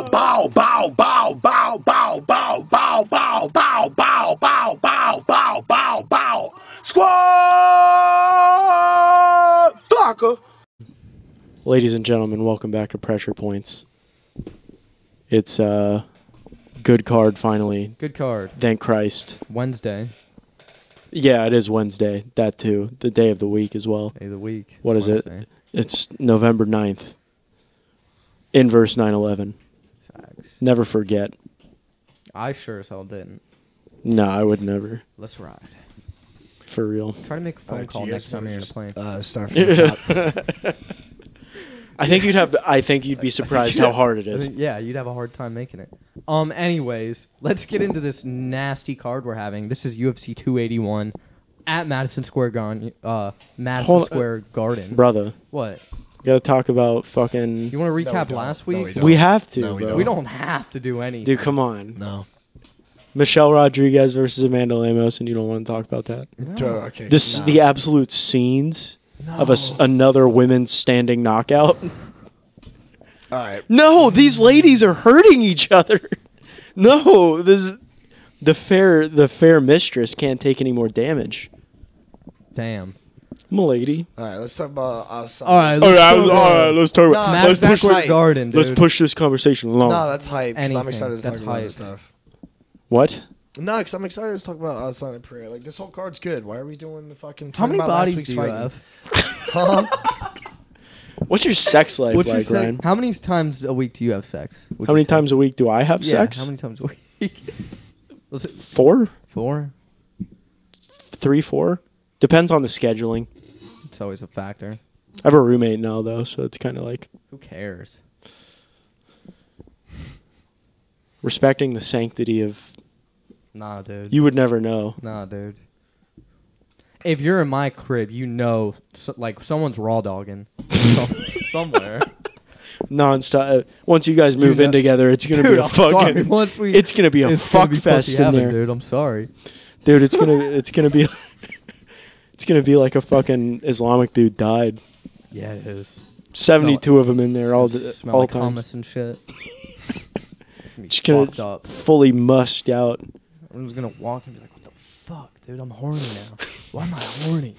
bow, bow, bow, bow, bow, bow, bow, bow, bow, bow, bow, bow, bow, bow, bow, bow. Squad fucker. Ladies and gentlemen, welcome back to Pressure Points. It's good card finally. Good card. Thank Christ. Wednesday. Yeah, it is Wednesday. That too. The day of the week as well. Day of the week. What is Wednesday. It? It's November 9th. Inverse 9/11. Facts. Never forget. I sure as hell didn't. No, I would never. Let's ride. For real. Try to make a phone call next time you're in a plane. Start from the top. I think you'd be surprised how hard it is. Yeah, you'd have a hard time making it. Anyways, let's get into this nasty card we're having. This is UFC 281 at Madison Square Garden. Brother. What? We gotta talk about fucking... You want to recap last week? We have to, No, we bro. don't. We don't have to do anything. Dude, come on. No. Michelle Rodriguez versus Amanda Lemos, and you don't want to talk about that? No. Okay. This is the absolute scenes of another women's standing knockout. All right. No, these ladies are hurting each other. No, this is the fair mistress can't take any more damage. Damn. I'm a lady. All right. Let's talk about Adesanya. All right, let's talk about. Madison Square Garden, dude. Let's push this conversation along. No, that's hype. Because I'm Anything. excited to That's talk about hype. this stuff. What? No, because I'm excited to talk about Adesanya Pereira. Like, this whole card's good. Why are we doing the fucking... How many talking about last bodies week's do you fight? have? Huh? What's your sex life What's your like, Ryan? How many times a week do you have sex? How many times a week do I have sex? How many times a week? Was it 4? 4? 3, 4? Depends on the scheduling. It's always a factor. I have a roommate now, though, so it's kind of like... Who cares? Respecting the sanctity of... Nah, dude. You would never know. Nah, dude. If you're in my crib, you know, like, someone's raw dogging somewhere. Non-stop. Once you guys move in together, it's gonna be a I'm fucking... sorry. Once we, it's gonna be a fuck fest in there. Dude, I'm sorry. Dude, it's gonna be... It's gonna be like a fucking Islamic dude died. Yeah, it is. 72 of them in there all like time. hummus and shit. It's gonna be Just gonna fucked up. fully musked out. I'm just gonna walk and be like, what the fuck, dude? I'm horny now. Why am I horny?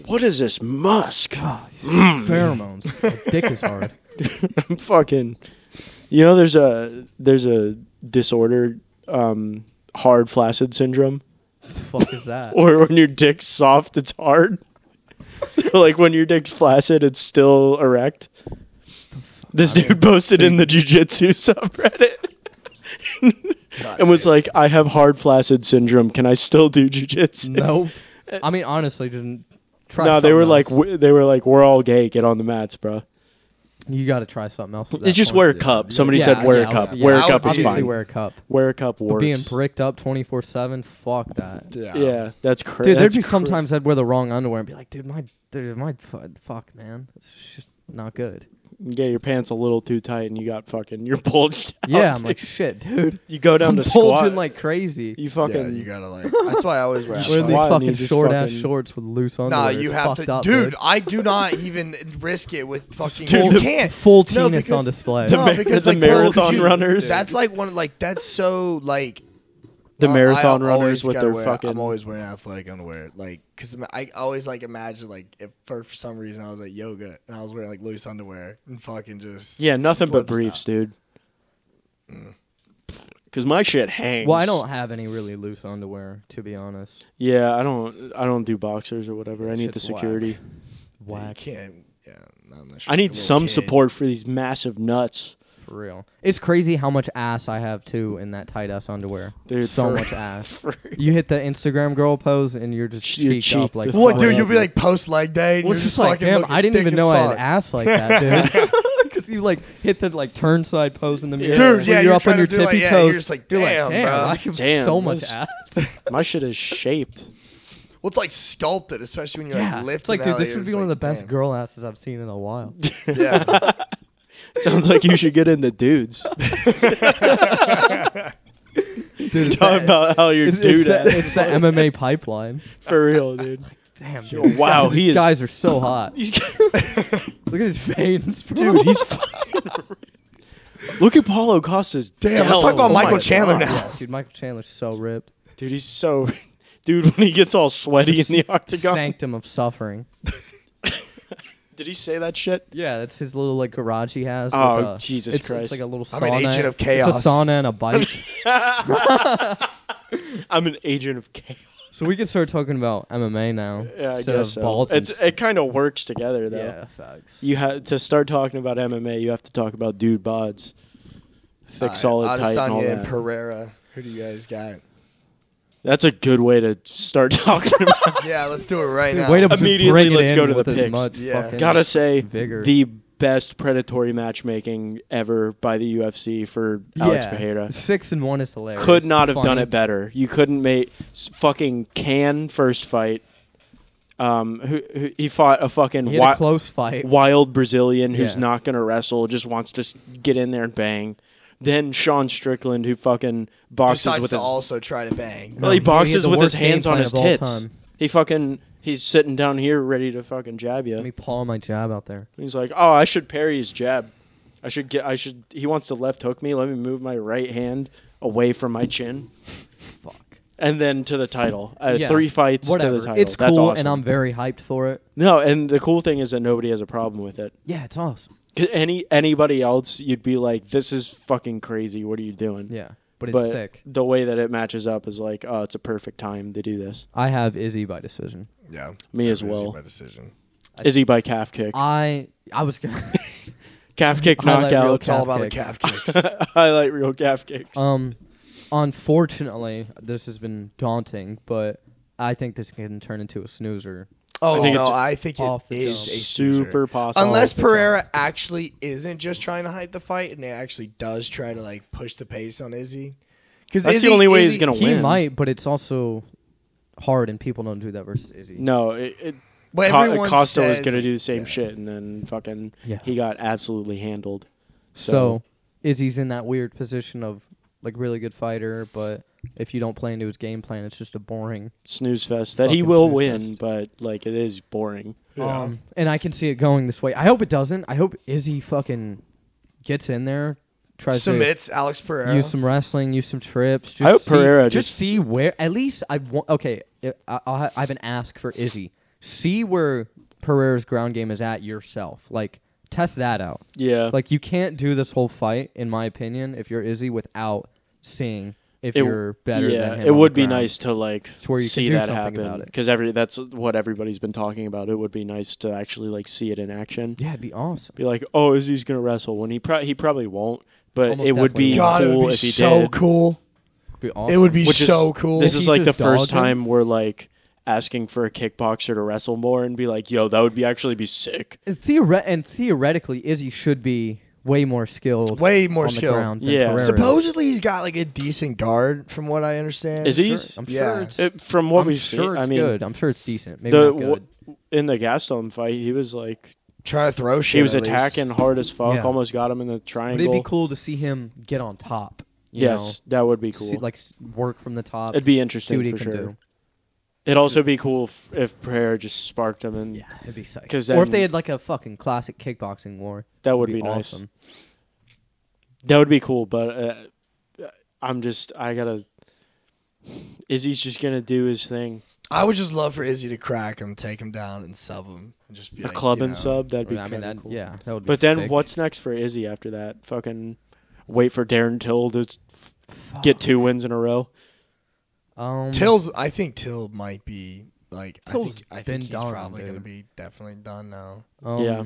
What is this musk? God, pheromones. My dick is hard. I'm fucking... You know, there's a disorder, hard flaccid syndrome. What the fuck is that? Or when your dick's soft, it's hard. So, like, when your dick's flaccid, it's still erect. This dude posted in the jiu-jitsu subreddit and was like, I have hard flaccid syndrome. Can I still do jiu-jitsu? Nope. I mean, honestly, just try No, something they were else. like, we're all gay. Get on the mats, bro. You got to try something else. It's just wear a cup. Somebody said wear a cup. Wear a cup is obviously fine. wear a cup. Wear a cup But works. being bricked up 24/7, fuck that. Yeah, that's crazy. Dude, there'd be sometimes I'd wear the wrong underwear and be like, dude, my fuck, man, it's just not good. Yeah, your pants a little too tight and you're bulged out. Yeah, I'm like, shit, dude. You go down I'm to squat. bulging like crazy. You fucking... Yeah, you gotta like... That's why I always wear... Wear these squat and fucking you just short-ass fucking- shorts with loose underwear. Nah, you It's have fucked to... up, dude, I do not even risk it with fucking... Dude, you can't. Full No, penis because- on display. because the like, marathon well, runners. That's like one... Like, that's so, like... The marathon I runners always with gotta their wear, fucking... I'm always wearing athletic underwear, like, because I always like imagine like if for some reason I was at yoga and I was wearing like loose underwear and fucking just Yeah, nothing but slips briefs, out. dude. Because my shit hangs. Well, I don't have any really loose underwear, to be honest. Yeah, I don't do boxers or whatever. I need the Shit's whack. security. Yeah, you Whack. can't. Yeah, not unless I you're need like a little some kid. support for these massive nuts. For real. It's crazy how much ass I have, too, in that tight-ass underwear. Dude, so for- much ass. for- You hit the Instagram girl pose, and you're just You're cheeked up cheeked like... the What, fuck dude? out. You'll be like post leg day. And Well, you're just just like, fucking damn, looking I didn't thick even as know I had fuck. ass like that, dude. Because you, like, hit the, like, turn side pose in the mirror. Dude, when yeah, you're you're up on trying your to do, like, tippy yeah, toes. you're just like, You're damn, bro. I have Damn, so much that's- ass. My shit is shaped. Well, it's like sculpted, especially when you're Yeah. like lifting. It's like, dude, out, this you're would be just one of the like, best damn. girl asses I've seen in a while. Yeah. Sounds like you should get into dudes. Dude, Talk about how you're dude at. it's the MMA pipeline. For real, dude. Damn, Yo, dude. wow, These he is- guys are so hot. These Look at his veins, bro. Dude, he's fucking... Look at Paulo Costa's. Damn, let's talk about Oh my Michael Chandler God. now. Dude, Michael Chandler's so ripped. Dude, he's so. Dude, when he gets all sweaty in the octagon. Sanctum of suffering. Did he say that shit? Yeah, that's his little like garage he has. Oh, with, Jesus it's, Christ. It's like a little I'm sauna. an agent of chaos. It's a sauna and a bike. I'm an agent of chaos. So we can start talking about MMA now. Yeah, I instead guess of so. balls and It kind of works together, though. yeah, facts. You have to start talking about MMA. You have to talk about dude bods, thick, solid, tight, and all Adesanya and that. Pereira. Who do you guys got? That's a good way to start talking about. Yeah, let's do it right Dude, now. way to just Immediately, bring it let's in go to with the as picks. much Yeah. fucking Gotta say, vigor. the best predatory matchmaking ever by the UFC for Alex Pereira. 6-1 is hilarious. Could not have Funny. done it better. You couldn't make fucking first fight. He fought a fucking He had a close fight. wild Brazilian who's Yeah. not gonna wrestle, just wants to get in there and bang. Then Sean Strickland, who fucking boxes Decides with to his also try to bang. well, he had boxes the with his worst game hands on plan his of all tits. time. He's sitting down here ready to fucking jab you. Let me paw my jab out there. He's like, "Oh, I should parry his jab. He wants to left hook me. Let me move my right hand away from my chin." Fuck. And then to the title. Yeah. 3 fights Whatever. to the title. It's That's cool, awesome. and I'm very hyped for it. No, and the cool thing is that nobody has a problem with it. Yeah, it's awesome. 'Cause anybody else, you'd be like, "This is fucking crazy. What are you doing?" Yeah, but it's sick. The way that it matches up is like, "Oh, it's a perfect time to do this." I have Izzy by decision. Yeah, Me as Easy well. by decision. Izzy by calf kick. I was gonna Calf kick Highlight reel knockout. It's all Calf about kicks. the calf kicks. Highlight reel calf kicks. Unfortunately, this has been daunting, but I think this can turn into a snoozer. Oh, think no, it's I think off it the is dome. a snoozer. Super possible. Unless Pereira actually isn't just trying to hype the fight and it actually does try to like push the pace on Izzy. Because That's the only way he's gonna He win. might, but it's also hard, and people don't do that versus Izzy. No, But everyone Costa was says going to it- do the same yeah. shit, and then fucking Yeah. he got absolutely handled. So Izzy's in that weird position of like really good fighter, but if you don't play into his game plan, it's just a boring. snooze fest that he Fucking will snooze win, fest. but like it is boring. Yeah. And I can see it going this way. I hope it doesn't. I hope Izzy fucking gets in there, tries Submits Alex to Pereira. use some wrestling, use some trips. Just I hope see, Pereira just just- see where. At least I want. Okay, I have an ask for Izzy. See where Pereira's ground game is at yourself. Like test that out. Yeah, Like you can't do this whole fight, in my opinion, if you're Izzy without seeing if It- you're better yeah, than him. it on would the be ground. nice to like It's where you see can do that something happen about it. because that's what everybody's been talking about. It would be nice to actually like see it in action. Yeah, it'd be awesome. Be like, oh, Izzy's gonna wrestle when he probably won't, but Almost it would be definitely God, it cool would be if he so did. cool. It'd be awesome. It would be Which is- so cool. This If is he like the just first dogged him. time we're like asking for a kickboxer to wrestle more and be like, yo, that would be actually be sick. And theoretically, Izzy should be way more skilled. Way more on the skilled. ground than Yeah. Pereira is. Supposedly he's got like a decent guard, from what I understand. Is he? Sure, I'm Yeah. sure it's. From what I'm we've sure seen, it's I mean, good. I'm sure it's decent. Maybe the not good. in the Gaston fight, he was like Trying to throw shit. he was at least. attacking hard as fuck, Yeah. almost got him in the But triangle. it'd be cool to see him get on top. you Yes, that would be know? cool. See, like work from the top. It'd be see interesting what he for can sure. do. It'd also be cool if Pereira just sparked him, and Yeah, it'd be sick. 'Cause Or if then- they had like a fucking classic kickboxing war. that would It'd be nice. awesome. That would be cool, but I gotta. Izzy's just gonna do his thing. I would just love for Izzy to crack him, take him down, and sub him, and just be A like, club you and know. sub. That'd be I mean, kinda that, cool. yeah, that would be But then sick. what's next for Izzy after that? Fucking wait for Darren Till to get 2 wins in a row. I think Till might be like. Till's I been think he's done, probably dude. gonna be definitely done now. Yeah.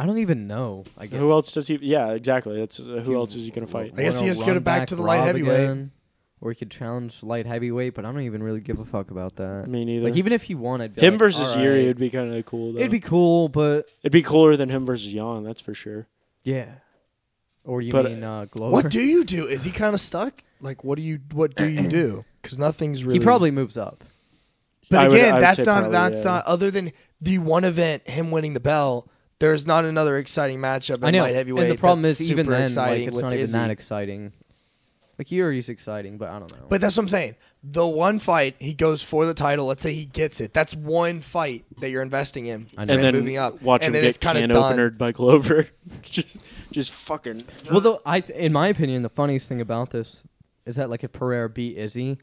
I don't even know. I guess. Who else does he? Yeah, exactly. That's who else is he gonna fight? I guess he Wanna has to get run it back to the light Rob heavyweight. again, or he could challenge light heavyweight, but I don't even really give a fuck about that. Me neither. Like even if he won, I'd be Him like, versus all Yuri right. would be kind of cool. Though. It'd be cool, but It'd be cooler than him versus Jan. That's for sure. yeah. Or you But, mean Glover? What do you do? Is he kind of stuck? Like, what do you do? Because nothing's really. He probably moves up. But I would again, say that's not. probably, That's yeah. not. Other than the one event, him winning the belt, there's not another exciting matchup I in know. light heavyweight. And the problem that's is, even super then, like, exciting it's with not even Izzy. that exciting. Like Yuri's exciting, but I don't know. But that's what I'm saying. The one fight he goes for the title. Let's say he gets it. That's one fight that you're investing in. I know. And then moving up. watch And him then it's get kinda can done. openered by Glover. just fucking. Well, though, in my opinion, the funniest thing about this is that like if Pereira beat Izzy,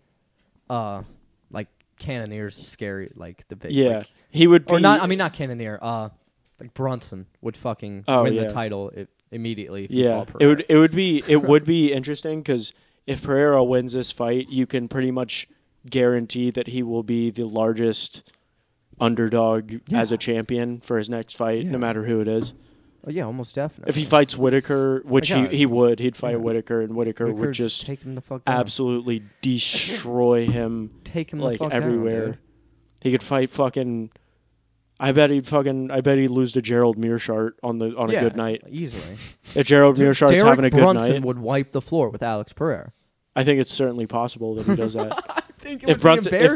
like Cannonier's scary. Like the big, Yeah, like, he would be. or not. I mean, not Cannonier. Like Brunson would fucking win yeah. the title immediately. If he Yeah, fought it Pereira. would be interesting because if Pereira wins this fight, you can pretty much guarantee that he will be the largest underdog as a champion for his next fight, no matter who it is. Oh, yeah, almost definitely. If he fights Whitaker, which Yeah. he'd fight Whitaker, and Whitaker would Whitaker's just take him the fuck down. absolutely destroy him Take him like the fuck everywhere. down, dude. He could fight fucking. I bet he'd lose to Gerald Mearshart on a good night. Easily. If Gerald Mearshart's Derek having a good Brunson night, would wipe the floor with Alex Pereira. I think it's certainly possible that he does that. I think If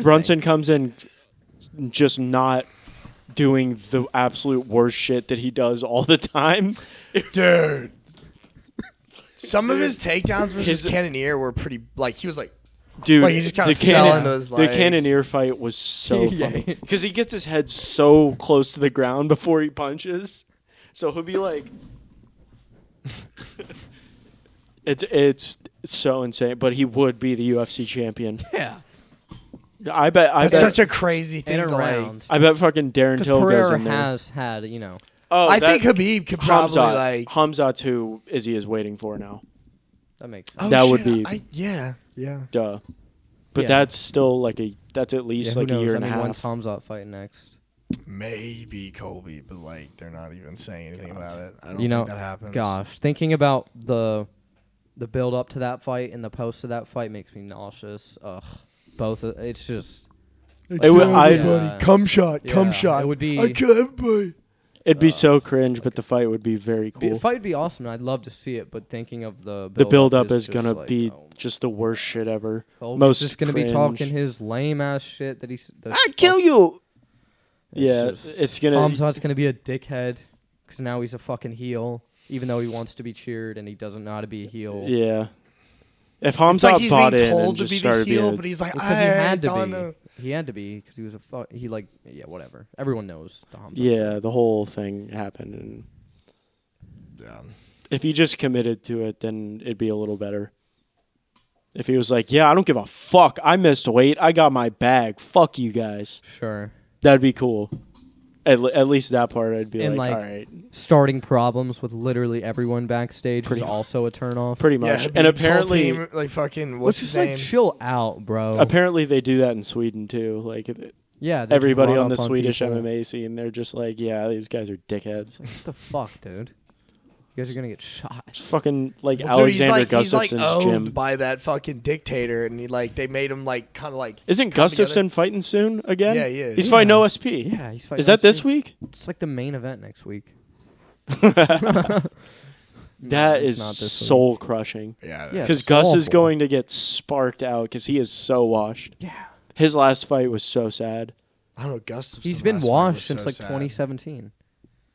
Brunson comes in just not doing the absolute worst shit that he does all the time, Dude. Some of his takedowns versus Cannonier were pretty, like, he was like, dude, like he just kind of fell into his the legs. Cannonier fight was so Yeah. funny because he gets his head so close to the ground before he punches, so he'll be like, it's so insane. But he would be the UFC champion. Yeah. I bet. That's such a crazy thing In to a like. round. I bet fucking Darren Because Till goes Pereira in there. has had, Oh, I think Khabib could probably Hamzat. like. Hamzat's who Izzy is waiting for now. that makes sense. Oh, that shit, would be- yeah. Duh. But Yeah. that's still that's at least who like a knows? year I and a mean, half. when's Hamzat fighting next? Maybe Colby, but like they're not even saying anything about it. I don't You know, think that happens. Gosh, thinking about the build up to that fight and the post of that fight makes me nauseous. Ugh, both. It's just. It would- I- Yeah. Come shot, come Yeah, shot. it would be- I kill everybody. It'd be so cringe, but the fight would be very The cool. fight would be awesome. And I'd love to see it, but thinking of the The build up is just gonna like, be oh, just the worst shit ever. Colby's most just gonna cringe. be talking his lame ass shit that he's. I kill you. It's Yeah, just- it's gonna. Hamzat's gonna be a dickhead because now he's a fucking heel, even though he wants to be cheered and he doesn't know how to be a heel. Yeah. If It's like Hamzat he's bought being in and told to just be the started heel, being, but he's like, Because he had to don't be. know. He had to be because he was a whatever. Everyone knows the Hamzat. yeah, the whole thing happened, and Yeah. if he just committed to it, then it'd be a little better. If he was like, "Yeah, I don't give a fuck. I missed weight. I got my bag. Fuck you guys." Sure. That'd be cool. At least that part, I'd be And, like, like, all right, Starting problems with literally everyone backstage Pretty is mu- also a turnoff. pretty Yeah, much. Habib's And whole apparently, team, like fucking what's Which his is name? like, chill out, bro. apparently they do that in Sweden too. Like yeah, they just everybody run on the up Swedish people. MMA scene, they're just like, yeah, these guys are dickheads. What the fuck, dude? You guys are gonna get shot. It's fucking like Well, dude, Alexander he's like Gustafson's owned gym. by that fucking dictator, and they made him like kind of like. Isn't come together. Gustafson fighting soon again? Yeah, he is. He's Yeah. fighting OSP. Yeah, he's fighting. Is that this week? week? It's like the main event next week. That it's is not this soul crushing. Yeah, Yeah. Because it's Gus is awful. going to get sparked out because he is so washed. Yeah, His last fight was so sad. I don't know. Gustafson. he's been last fight washed was since so like sad. 2017.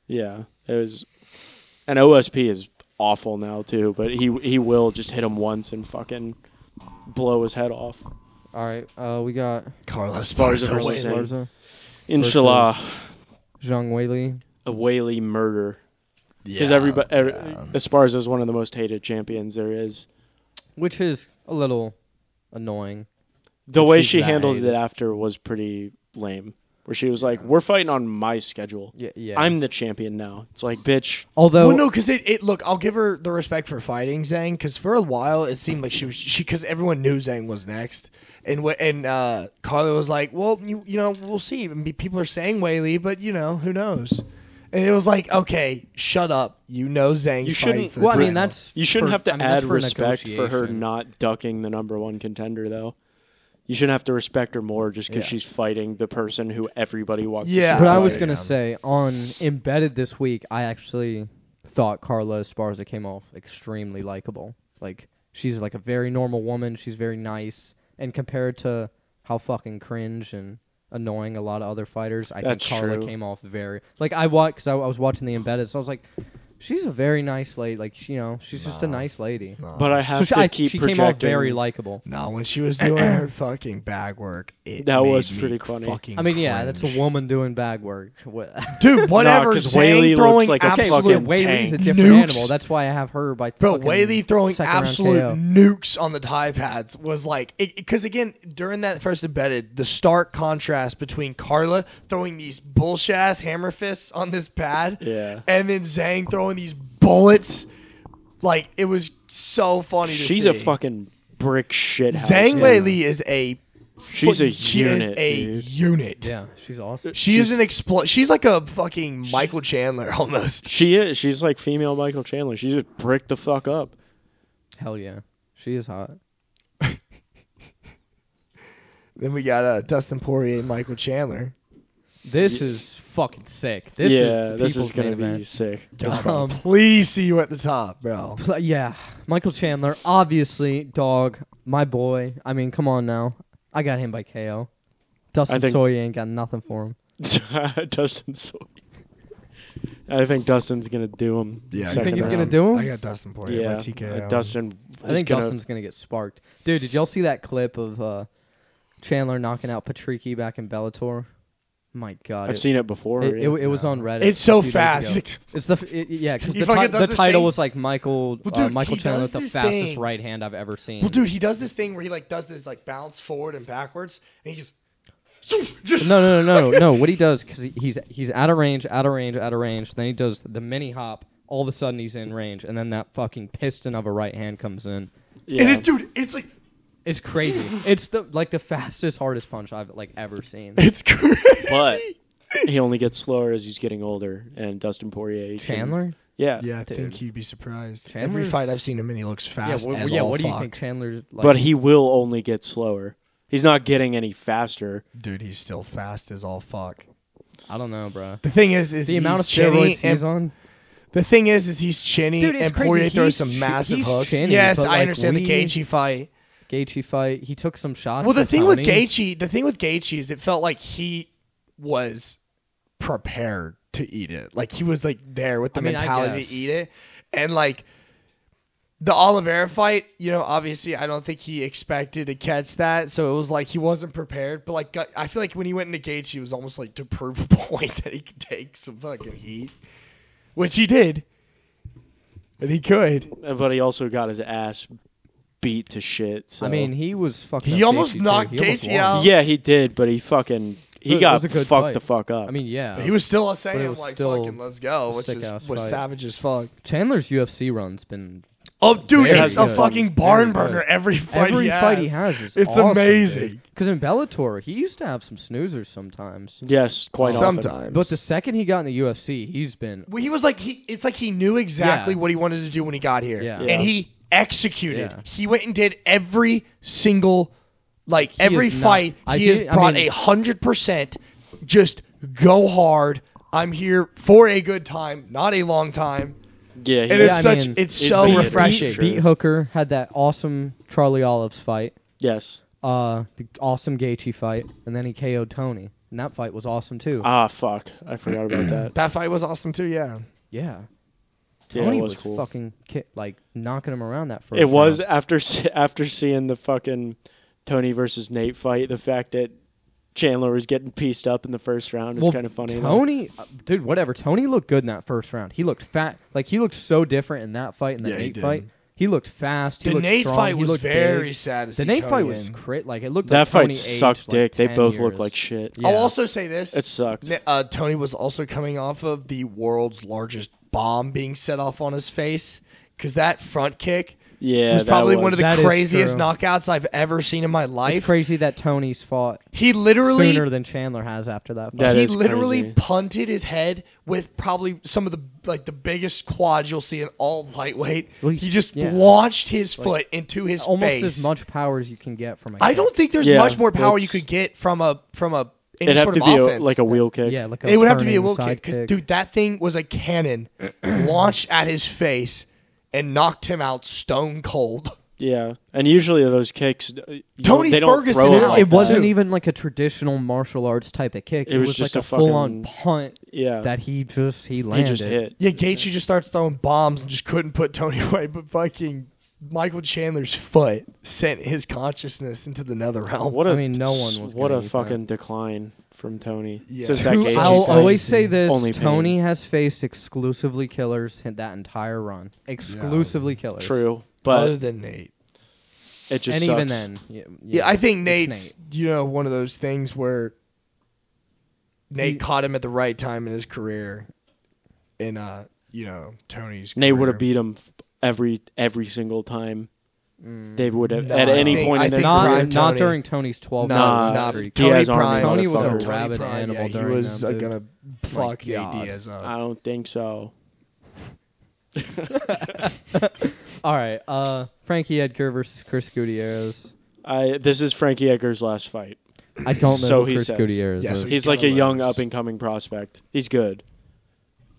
Yeah, it was. And OSP is awful now too, but he will just hit him once and fucking blow his head off. All right, we got Carlos Esparza Esparza versus win. Esparza, Inshallah, Zhang Weili. a Whaley murder. Because Yeah, everybody, yeah. Esparza is one of the most hated champions there is. Which is a little annoying. The But way she's she that handled hated. it after was pretty lame. Where she was like, "We're fighting on my schedule. Yeah. I'm the champion now." It's like, bitch. Although Well, no, because it look, I'll give her the respect for fighting Zhang, because for a while it seemed like because everyone knew Zhang was next, and Carla was like, well, you know, we'll see. People are saying Whaley, but you know, who knows? And it was like, okay, shut up. You know Zhang's You fighting shouldn't- for the well, I mean title. that's You shouldn't for- have to I mean, that's add for respect for her negotiation. not ducking the number one contender, though. You shouldn't have to respect her more just because Yeah. she's fighting the person who everybody wants Yeah. to see. But I fight. was gonna Yeah. say on Embedded this week, I actually thought Carla Esparza came off extremely likable. Like she's like a very normal woman. She's very nice, and compared to how fucking cringe and annoying a lot of other fighters, I That's think Carla true. came off very like I watched because I was watching the Embedded, so I was like, She's a very nice lady. Like, she's just a nice lady. But I have to keep she projecting. came off very likable. No, when she was doing her fucking bag work, That made was me pretty funny. fucking I mean, yeah, that's cringe. a woman doing bag work. Dude, whatever. 'cause Zhang Whaley throwing looks like a absolute fucking Whaley's a tank. different Nukes. animal. That's why I have her by. Bro, fucking Whaley throwing second round absolute KO. nukes on the tie pads was like, because again, during that first embedded, the stark contrast between Carla throwing these bullshit ass hammer fists on this pad, Yeah. and then Zhang throwing these bullets, like it was so funny to see. She's a fucking brick shit house. Zhang dude. Whaley is a. She's a she unit, is a dude. unit. Yeah, she's awesome. She is an She's like a fucking Michael Chandler almost. She is. She's like female Michael Chandler. She just bricked the fuck up. Hell yeah, she is hot. Then we got Dustin Poirier and Michael Chandler. This is fucking sick. This is the this people's is gonna main be event. sick. Please see you at the top, bro. Yeah, Michael Chandler, obviously, dog, my boy. I mean, come on now. I got him by KO. Dustin Sawyer ain't got nothing for him. Dustin Sawyer. I think Dustin's gonna do him. Yeah, You think he's round. gonna do him? I got Dustin Poirier. Yeah, by TKO. Dustin. I think gonna, Dustin's gonna get sparked. Dude, did y'all see that clip of Chandler knocking out Patricky back in Bellator? My God, I've seen it before. It was on Reddit. It's so a few days fast. ago. It's because He the, fucking does the this title thing. was like Michael Well, dude, Michael he Chandler does with the this fastest thing. right hand I've ever seen. Well, dude, he does this thing where he like does this like bounce forward and backwards, and he just No. What he does, because he's out of range. Then he does the mini hop. All of a sudden, he's in range, and then that fucking piston of a right hand comes in. Yeah. and it's like It's crazy. It's the fastest, hardest punch I've ever seen. it's crazy. But he only gets slower as he's getting older. And Dustin Poirier. Chandler? Yeah. Yeah, I Dude. think you'd be surprised. Every Chandler's- fight I've seen him in, he looks fast as all what do you fuck. think Chandler's like? But he will only get slower. He's not getting any faster. Dude, he's still fast as all fuck. I don't know, bro. The thing is The he's amount of chinny, steroids and he's on. the thing is he's chinny, Dude, it's and crazy. Poirier throws He's some massive he's hooks. chinny, Yes, but, I like, understand the we- Gaethje fight. Gaethje fight. He took some shots. Well, the for thing with Tony. Gaethje is it felt like he was prepared to eat it. Like he was like there with the I mean, I mentality guess. to eat it. And like the Oliveira fight, obviously I don't think he expected to catch that. So it was like he wasn't prepared. But like I feel like when he went into Gaethje, it was almost like to prove a point that he could take some fucking heat, which he did. And he could. But he also got his ass beat to shit. So. I mean, he was fucking. He up almost Gaethje, too. knocked He almost Gaethje won. out. yeah, he did, but he fucking So it got was a good fucked fight. the fuck up. I mean, yeah. He was still But it saying was like still fucking let's go, which is sick-ass was fight. savage as fuck. Chandler's UFC run's been. Oh, dude, Very it's a good. fucking barn Very burner good. every fight Every he fight has. he has is It's awesome, amazing. Because in Bellator, he used to have some snoozers sometimes. yes, quite often. Sometimes. But the second he got in the UFC, he's been. Well, he was like it's like he knew exactly Yeah. what he wanted to do when he got here. Yeah. And he executed. Yeah. He went and did every single every is not- fight I he has did- I brought mean- 100%. Just go hard. I'm here for a good time, not a long time. Yeah, And Yeah, it's I such mean, it's he's so beat- refreshing. Beat Hooker, had that awesome Charlie Olives fight, yes. the awesome Gaethje fight, and then he KO'd Tony. And that fight was awesome too. Ah, fuck. I forgot about that. That fight was awesome too, yeah. Yeah. Yeah, Tony it was was cool. fucking knocking him around that first It was round. after seeing the fucking Tony versus Nate fight. The fact that Chandler was getting pieced up in the first round is kind of funny. Tony, dude, whatever. Tony looked good in that first round. He looked fat. Like, he looked so different in that fight and the Yeah, he Nate did. fight. He looked fast. He The looked Nate strong, fight he was looked very big. sad to see. The Nate Tony fight was in. like it looked That like fight Tony sucked aged, dick. Like They 10 both years. looked like shit. Yeah. I'll also say this. It sucked. Tony was also coming off of the world's largest bomb being set off on his face because that front kick Yeah, was that probably one of the That is craziest true. knockouts I've ever seen in my It's life. crazy that Tony's fought He literally sooner than Chandler has after that fight. That he is literally crazy. punted his head with probably some of the the biggest quads you'll see in all of lightweight. Well, He just yeah. launched his foot into his Almost face. as much power as you can get from a I kick. don't think there's Yeah, much more power you that's- could get from a any It'd have sort to of be offense. like a wheel kick. Yeah, like a It would have to be a turning wheel side kick because, dude, that thing was a cannon launched at his face and knocked him out stone cold. Yeah, and usually those kicks, Tony they don't Ferguson throw it out. like It wasn't that. even like a traditional martial arts type of kick. It was like just a a full-on fucking- punt Yeah, that he he landed. just hit. Yeah, Gaethje just starts throwing bombs and just couldn't put Tony away, but fucking Michael Chandler's foot sent his consciousness into the nether realm. What a, I mean, no one was What gonna a eat fucking decline from Tony. Yeah. Since that Two- Gaethje I'll fight. always say this: Only Tony pain. has faced exclusively killers in that entire run. Exclusively killers. True, Other but than Nate. it just And sucks. even then, Yeah, I think it's Nate's, one of those things where Nate caught him at the right time in his career. In, Tony's Nate would career. have beat him every single time. They would have No, at I any think- point I in their think career. Prime not Tony- during Tony's 12 Nah, round Nah, streak. Diaz Tony Army Prime. Tony was a motherfucker. rabid Prime, animal yeah, during he was them, dude. gonna fuck Nate God. Diaz up. I don't think so. All right, Frankie Edgar versus Chris Gutierrez. This is Frankie Edgar's last fight. I don't know So who he Chris says. Gutierrez Yeah, is. so He's gonna like a young lose. up and coming prospect. He's good,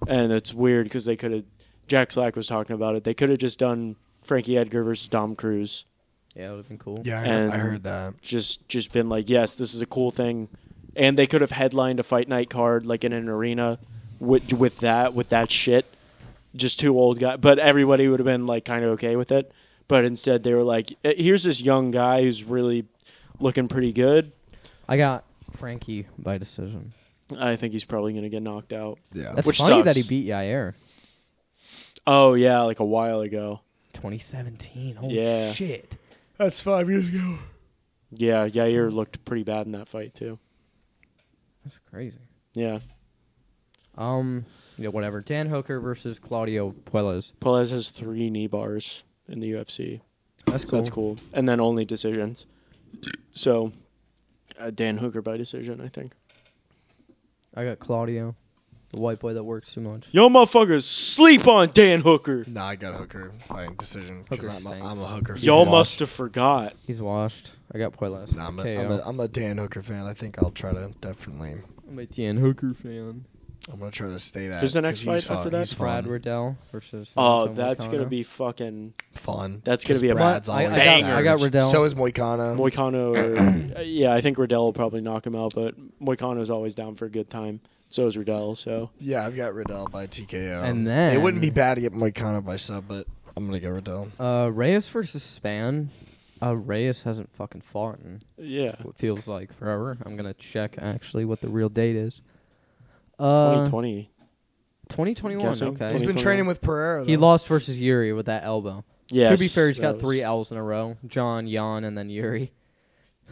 and it's weird because they could have. Jack Slack was talking about it. They could have just done Frankie Edgar versus Dom Cruz. Yeah, it would have been cool. Yeah, And- I heard that. Just been like, yes, this is a cool thing, and they could have headlined a fight night card like in an arena with that shit. Just two old guys, but everybody would have been like kind of okay with it. But instead, they were like, here's this young guy who's really looking pretty good. I got Frankie by decision. I think he's probably going to get knocked out. Yeah. That's Which funny sucks. that he beat Yair. Oh yeah, like a while ago. 2017. Holy Yeah. shit. That's 5 years ago. Yeah, Yair looked pretty bad in that fight too. That's crazy. Yeah, Whatever. Dan Hooker versus Claudio Puelles. Pelez has 3 knee bars in the UFC. That's So that's cool. And then only decisions. So, Dan Hooker by decision, I think. I got Claudio, the white boy that works too much. Yo, motherfuckers, sleep on Dan Hooker. Nah, I got Hooker by decision because Hooker I'm stinks. a Hooker fan. Y'all must have forgot. He's washed. I got Puelles. Nah, KO. I'm a Dan Hooker fan. I think I'll try to definitely. I'm a Dan Hooker fan. I'm gonna try to stay that. Who's the next 'cause he's fight after fun. that? He's Brad fun. Riddell versus. Oh, Renato that's going to Moicano. be fucking Fun. That's gonna 'Cause be a Brad's I always got- banger. I got Riddell. So is Moicano. Moicano. Yeah, I think Riddell will probably knock him out, but Moicano's always down for a good time. So is Riddell, so. Yeah, I've got Riddell by TKO. And then- it wouldn't be bad to get Moicano by sub, but I'm gonna get Riddell. Reyes versus Span. Reyes hasn't fucking fought in Yeah. what feels like forever. I'm gonna check actually what the real date is. 2020. 2021. Guessing. Okay. He's been 2021. training with Pereira. He though. lost versus Yuri with that elbow. Yeah. To be fair, he's got 3 L's in a row. John, Jan, and then Yuri.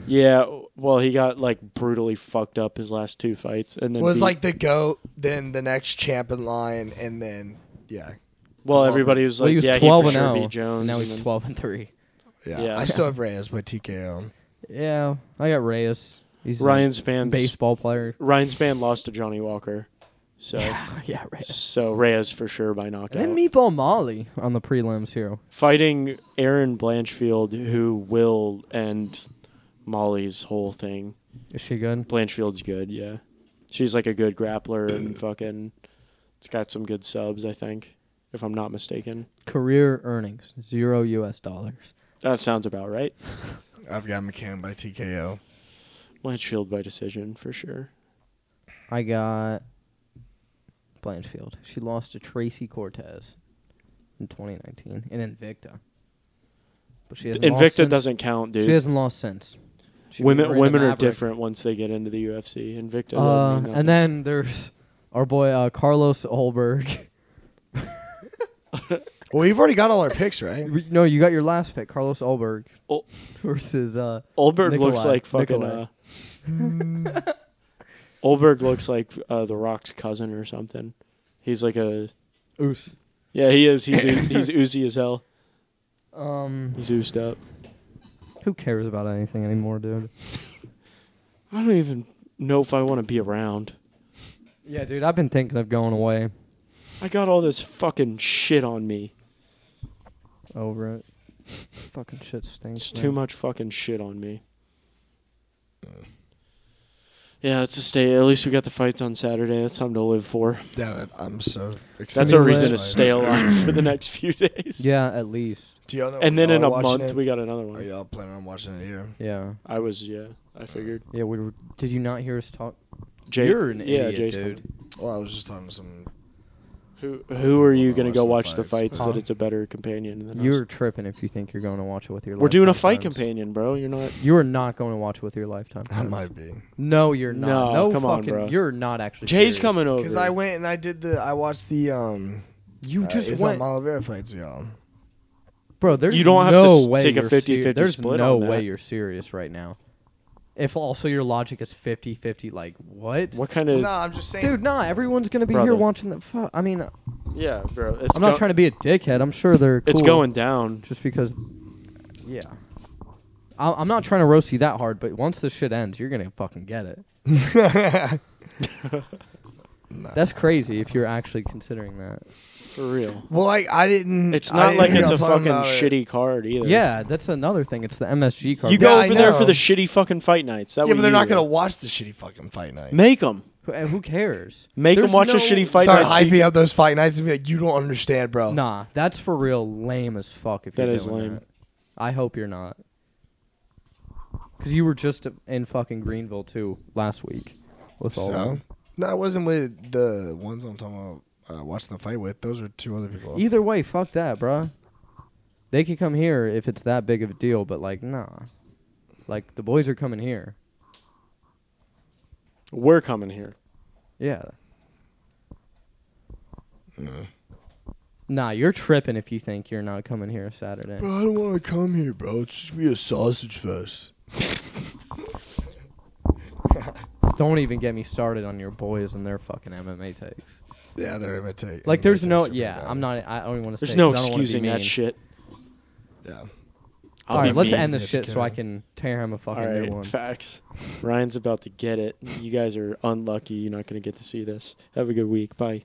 Yeah, well, he got like brutally fucked up his last 2 fights, and then was beat- like the GOAT, then the next champ in line, and then well, everybody was Well, like, he was yeah, 12 he and for sure 0. beat Jones. And now and he's then- 12 and 3. Yeah. I still have Reyes by TKO. Yeah, I got Reyes. He's Ryan a Span's baseball player. Ryan Span lost to Johnny Walker, so Yeah, Reyes. so Reyes for sure by knockout. And then Meatball Molly on the prelims here. Fighting Aaron Blanchfield, who will end Molly's whole thing. Is she good? Blanchfield's good, yeah. She's like a good grappler and fucking. It's got some good subs, I think, if I'm not mistaken. Career earnings, $0 US. That sounds about right. I've got McCann by TKO. Blanchfield by decision for sure. I got Blanchfield. She lost to Tracy Cortez in 2019 in Invicta. But she hasn't lost Invicta since. doesn't count, dude. She hasn't lost since. She beat Women Miranda are Maverick. different once they get into the UFC. Invicta doesn't mean nothing. And then there's our boy Carlos Olberg. Well, you've already got all our picks, right? No, you got your last pick, Carlos Olberg Ol- versus Oldberg Nikolai. looks like fucking. Nikolai. Oldberg looks like The Rock's cousin or something. He's like a. Oos. Yeah, he is. He's oozy as hell. Who He's oozed up. cares about anything anymore, dude? I don't even know if I want to be around. Yeah, dude, I've been thinking of going away. I got all this fucking shit on me. Over it. Fucking shit stinks. It's too much fucking shit on me. Yeah, it's a stay. At least we got the fights on Saturday. That's something to live for. Yeah, I'm so excited. That's a mean, reason to lit. stay alive for the next few days. Yeah, at least. Do y'all know And when then in y'all a watching month it? we got another Are one. y'all planning on watching it here? Yeah. I figured. Yeah, we were. Did you not hear us talk? Jay, You're an idiot, Jay's dude. coming. Well, I was just talking to some. Who are you going to go watch watch some the fights. fights Huh? that it's a better companion than You're us? tripping if you think you're going to watch it with your. We're doing a lifetime fight friends. companion, bro. You're not. You are not going to watch it with your lifetime. I friends. might be. No, you're not. No, No, come on, fucking. bro. You're not actually. Jay's serious. coming over. Because I went and I watched the You just Islam went, Oliveira fights, y'all. bro. There's You don't have no to way take a you're 50-50 There's split no on that. way you're serious right now. If also your logic is 50-50, like what? What kind of? No, I'm just saying. Dude, nah. Everyone's gonna be Brother. here watching the. I mean, Yeah, bro. It's I'm not trying to be a dickhead. I'm sure they're. Cool. It's going down. Just because. Yeah. I'm not trying to roast you that hard, but once this shit ends, you're gonna fucking get it. That's crazy if you're actually considering that. For real. Well, I didn't. It's I not didn't like hear it's y'all a talking fucking about it. shitty card either. Yeah, that's another thing. It's the MSG card. You go Yeah, I over there for know. the shitty fucking fight nights. That Yeah, way but they're you not do. gonna watch the shitty fucking fight night. Make them. Who cares? Make them There's watch no- a shitty fight Start night. hyping up those fight nights and be like, "You don't understand, bro." Nah, that's for real lame as fuck. If That you're is doing lame. that. I hope you're not. Because you were just in fucking Greenville too last week. With all of So, them. no, I wasn't with the ones I'm talking about. Watching the fight with. Those are two other people. Either way, fuck that, bruh. They could come here if it's that big of a deal, but like, nah. Like the boys are coming here. We're coming here. Yeah. Mm. Nah, you're tripping if you think you're not coming here Saturday. Bro, I don't want to come here, bro. It's just gonna be a sausage fest. Don't even get me started on your boys and their fucking MMA takes. Yeah, they're imitating. Like, there's no. Yeah, I'm not. I don't even want to say. There's no 'cause I don't wanna be excusing that mean. shit. Yeah. All right, be let's mean. end this Yes, shit you so I can. can tear him a fucking All new right, one. facts. Ryan's about to get it. You guys are unlucky. You're not going to get to see this. Have a good week. Bye.